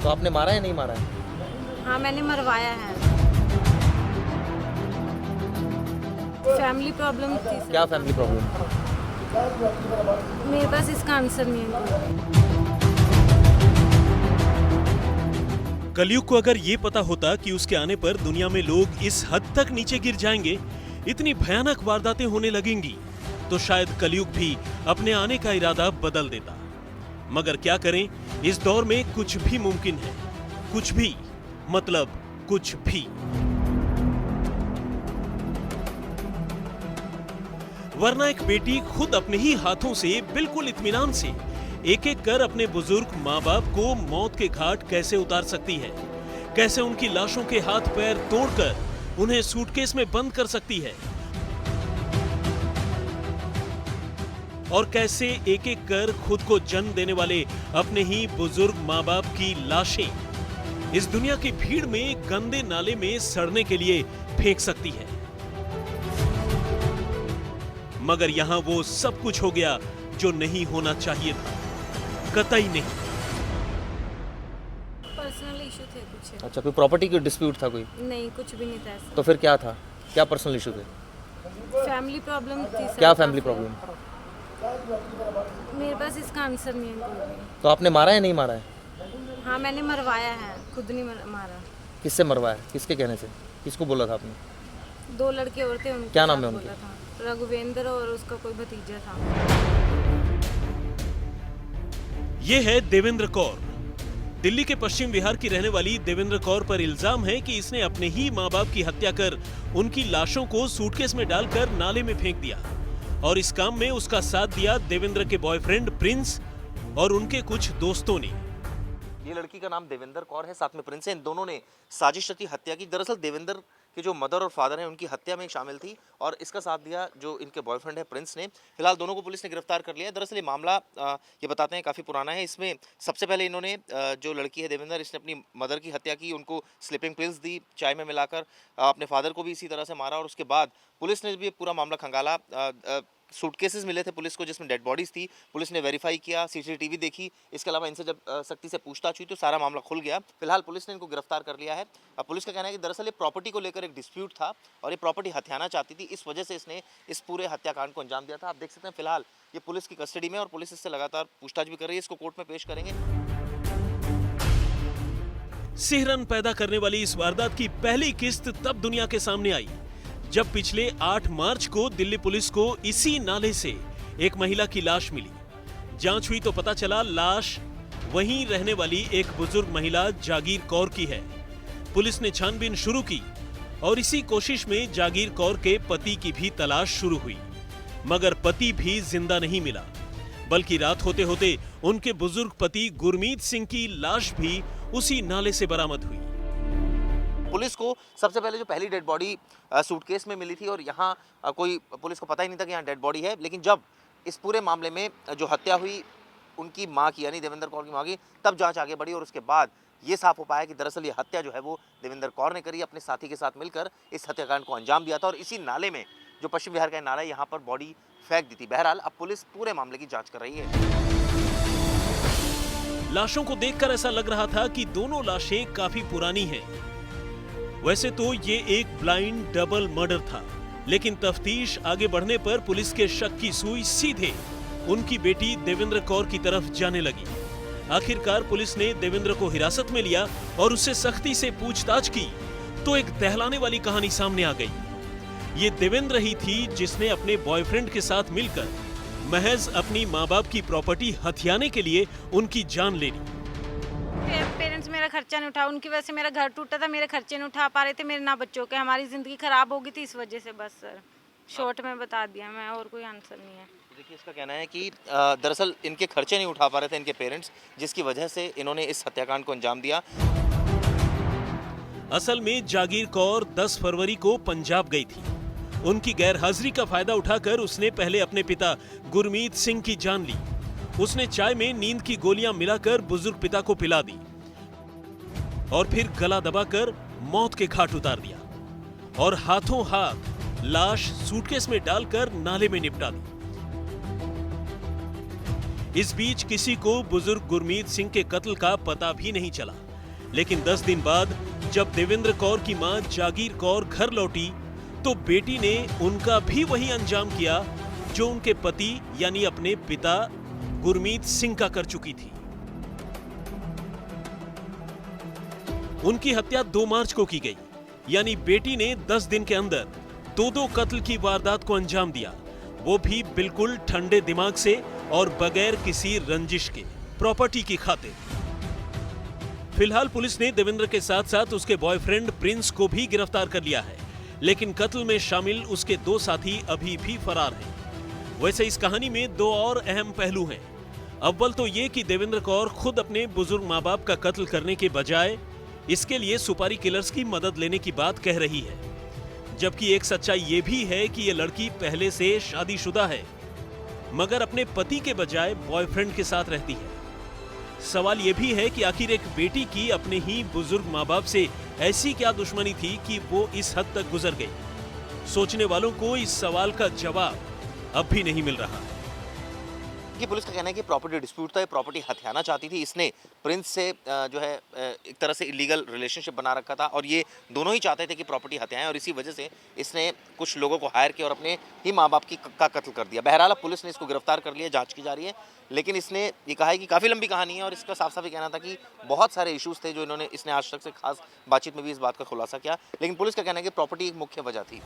तो आपने मारा या नहीं मारा है? हाँ, मैंने मरवाया है। फैमिली प्रॉब्लम थी सर। क्या फैमिली प्रॉब्लम? मेरे पास इसका आंसर नहीं है। कलयुग को अगर ये पता होता कि उसके आने पर दुनिया में लोग इस हद तक नीचे गिर जाएंगे, इतनी भयानक वारदातें होने लगेंगी, तो शायद कलयुग भी अपने आने का इरादा बदल देता। मगर क्या करें, इस दौर में कुछ भी मुमकिन है। कुछ भी मतलब कुछ भी। वरना एक बेटी खुद अपने ही हाथों से बिल्कुल इत्मीनान से एक एक कर अपने बुजुर्ग माँ बाप को मौत के घाट कैसे उतार सकती है, कैसे उनकी लाशों के हाथ पैर तोड़कर उन्हें सूटकेस में बंद कर सकती है, और कैसे एक एक कर खुद को जन्म देने वाले अपने ही बुजुर्ग माँ बाप की लाशें इस दुनिया की भीड़ में गंदे नाले में सड़ने के लिए फेंक सकती है। मगर यहां वो सब कुछ हो गया जो नहीं होना चाहिए था, कतई नहीं। पर्सनल इशू थे कुछ। अच्छा, कोई प्रॉपर्टी की डिस्प्यूट था कोई? नहीं, कुछ भी नहीं था ऐसा। तो फिर क्या था? क्या पर्सनल इशू थे? फैमिली प्रॉब्लम थी सर। क्या फैमिली प्रॉब्लम? मेरे पास इसका आंसर नहीं है कोई भी। तो आपने मारा या नहीं मारा है? हाँ, मैंने मरवाया है, खुद नहीं मारा। किससे मरवाया? किसके कहने से? किसको बोला था आपने? 2 लड़के और थे, उनके क्या नाम साथ है उनके? बोला था। रघुवेंद्र और उसका कोई भतीजा था। ये है देवेंद्र कौर। दिल्ली के पश्चिम विहार की रहने वाली देवेंद्र कौर पर इल्जाम है कि इसने अपने ही माँ बाप की हत्या कर उनकी लाशों को सूटकेस में डालकर नाले में फेंक दिया, और इस काम में उसका साथ दिया देवेंद्र के बॉयफ्रेंड प्रिंस और उनके कुछ दोस्तों ने। ये लड़की का नाम देवेंद्र कौर है, साथ में प्रिंस है। इन दोनों ने साजिश रची हत्या की। दरअसल देवेंद्र के जो मदर और फादर हैं उनकी हत्या में शामिल थी, और इसका साथ दिया जो इनके बॉयफ्रेंड है प्रिंस ने। फिलहाल दोनों को पुलिस ने गिरफ्तार कर लिया है। दरअसल ये मामला ये बताते हैं काफ़ी पुराना है। इसमें सबसे पहले इन्होंने जो लड़की है देवेंद्र, इसने अपनी मदर की हत्या की, उनको स्लीपिंग पिल्स दी चाय में मिलाकर, अपने फादर को भी इसी तरह से मारा, और उसके बाद पुलिस ने भी पूरा मामला खंगाला। सूटकेसेस मिले थे पुलिस को जिसमें डेड बॉडीज थी, पुलिस ने वेरीफाई किया, सीसीटीवी देखी। इसके अलावा इनसे जब सख्ती से पूछताछ हुई तो सारा मामला खुल गया। फिलहाल पुलिस ने इनको गिरफ्तार कर लिया है। अब पुलिस का कहना है कि दरअसल ये प्रॉपर्टी को लेकर एक डिस्प्यूट था, और ये प्रॉपर्टी हथियाना चाहती थी, इस वजह से इसने इस पूरे हत्याकांड को अंजाम दिया था। आप देख सकते हैं फिलहाल ये पुलिस की कस्टडी में, और पुलिस इससे लगातार पूछताछ भी कर रही है। इसको कोर्ट में पेश करेंगे। सिहरन पैदा करने वाली इस वारदात की पहली किस्त तब दुनिया के सामने आई जब पिछले 8 मार्च को दिल्ली पुलिस को इसी नाले से एक महिला की लाश मिली। जांच हुई तो पता चला लाश वहीं रहने वाली एक बुजुर्ग महिला जागीर कौर की है। पुलिस ने छानबीन शुरू की, और इसी कोशिश में जागीर कौर के पति की भी तलाश शुरू हुई, मगर पति भी जिंदा नहीं मिला, बल्कि रात होते होते उनके बुजुर्ग पति गुरमीत सिंह की लाश भी उसी नाले से बरामद हुई। पुलिस को सबसे पहले जो पहली डेड बॉडी सूटकेस में मिली थी, और यहाँ कोई पुलिस को पता ही नहीं था कि यहाँ डेड बॉडी है। लेकिन जब इस पूरे मामले में जो हत्या हुई उनकी माँ की, यानी देवेंद्र कौर की माँ की, तब जांच आगे बढ़ी, और उसके बाद ये साफ हो पाया कि दरअसल ये हत्या जो है वो देवेंद्र कौर ने करी, अपने साथी के साथ मिलकर इस हत्याकांड को अंजाम दिया था, और इसी नाले में, जो पश्चिम बिहार का नाला है, यहाँ पर बॉडी फेंक दी थी। बहरहाल अब पुलिस पूरे मामले की जाँच कर रही है। लाशों को देखकर ऐसा लग रहा था कि दोनों लाशें काफी पुरानी हैं। वैसे तो ये एक ब्लाइंड डबल मर्डर था, लेकिन तफ्तीश आगे बढ़ने पर पुलिस के शक की सुई सीधे उनकी बेटी देवेंद्र कौर की तरफ जाने लगी। आखिरकार पुलिस ने देवेंद्र को हिरासत में लिया और उससे सख्ती से पूछताछ की, तो एक दहलाने वाली कहानी सामने आ गई। ये देवेंद्र ही थी जिसने अपने बॉयफ्रेंड के साथ मिलकर महज अपनी माँ बाप की प्रॉपर्टी हथियाने के लिए उनकी जान ले ली। पेरेंट्स मेरा खर्चा नहीं उठा, उनकी वजह से मेरा घर टूटा था, मेरे खर्चे नहीं उठा पा रहे थे, मेरे ना बच्चों के, हमारी जिंदगी खराब हो गई थी इस वजह से। बस सर, शॉर्ट में बता दिया मैं, और कोई आंसर नहीं है। देखिए, इसका कहना है कि दरअसल इनके खर्चे नहीं उठा पा रहे थे इनके पेरेंट्स, जिसकी वजह से इन्होंने इस हत्याकांड को अंजाम दिया। असल में जागीर कौर 10 फरवरी को पंजाब गई थी। उनकी गैर हाजिरी का फायदा उठाकर उसने पहले अपने पिता गुरमीत सिंह की जान ली। उसने चाय में नींद की गोलियां मिलाकर बुजुर्ग पिता को पिला दी, और फिर गला दबाकर मौत के घाट उतार दिया, और हाथों हाथ लाश सूटकेस में डालकर नाले में निपटा दी। इस बीच किसी को बुजुर्ग गुरमीत सिंह के कत्ल का पता भी नहीं चला। लेकिन 10 दिन बाद जब देवेंद्र कौर की मां जागीर कौर घर लौटी तो बेटी ने उनका भी वही अंजाम किया जो उनके पति यानी अपने पिता गुरमीत सिंह का कर चुकी थी। उनकी हत्या 2 मार्च को की गई, यानी बेटी ने 10 दिन के अंदर 2 कत्ल की वारदात को अंजाम दिया, वो भी बिल्कुल ठंडे दिमाग से और बगैर किसी रंजिश के, प्रॉपर्टी की खातिर। फिलहाल पुलिस ने देवेंद्र के साथ साथ उसके बॉयफ्रेंड प्रिंस को भी गिरफ्तार कर लिया है, लेकिन कत्ल में शामिल उसके 2 साथी अभी भी फरार हैं। वैसे इस कहानी में 2 और अहम पहलू हैं। अव्वल तो ये कि देवेंद्र कौर खुद अपने बुजुर्ग माँ बाप का कत्ल करने के बजाय इसके लिए सुपारी किलर्स की मदद लेने की बात कह रही है, जबकि एक सच्चाई ये भी है कि ये लड़की पहले से शादीशुदा है, मगर अपने पति के बजाय बॉयफ्रेंड के साथ रहती है। सवाल ये भी है कि आखिर एक बेटी की अपने ही बुजुर्ग माँ बाप से ऐसी क्या दुश्मनी थी कि वो इस हद तक गुजर गई। सोचने वालों को इस सवाल का जवाब अब भी नहीं मिल रहा। कि पुलिस का कहना है कि प्रॉपर्टी डिस्प्यूट था, प्रॉपर्टी हथियाना चाहती थी। इसने प्रिंस से जो है एक तरह से इलीगल रिलेशनशिप बना रखा था और ये दोनों ही चाहते थे कि प्रॉपर्टी हथियाएं, और इसी वजह से इसने कुछ लोगों को हायर किया और अपने ही माँ बाप का कत्ल कर दिया। बहरहाल पुलिस ने इसको गिरफ्तार कर लिया, जांच की जा रही है, लेकिन इसने ये कहा है कि काफ़ी लंबी कहानी है और इसका साफ साफ ये कहना था कि बहुत सारे इशूज़ थे जो इसने आज तक से खास बातचीत में भी इस बात का खुलासा किया, लेकिन पुलिस का कहना है कि प्रॉपर्टी एक मुख्य वजह थी।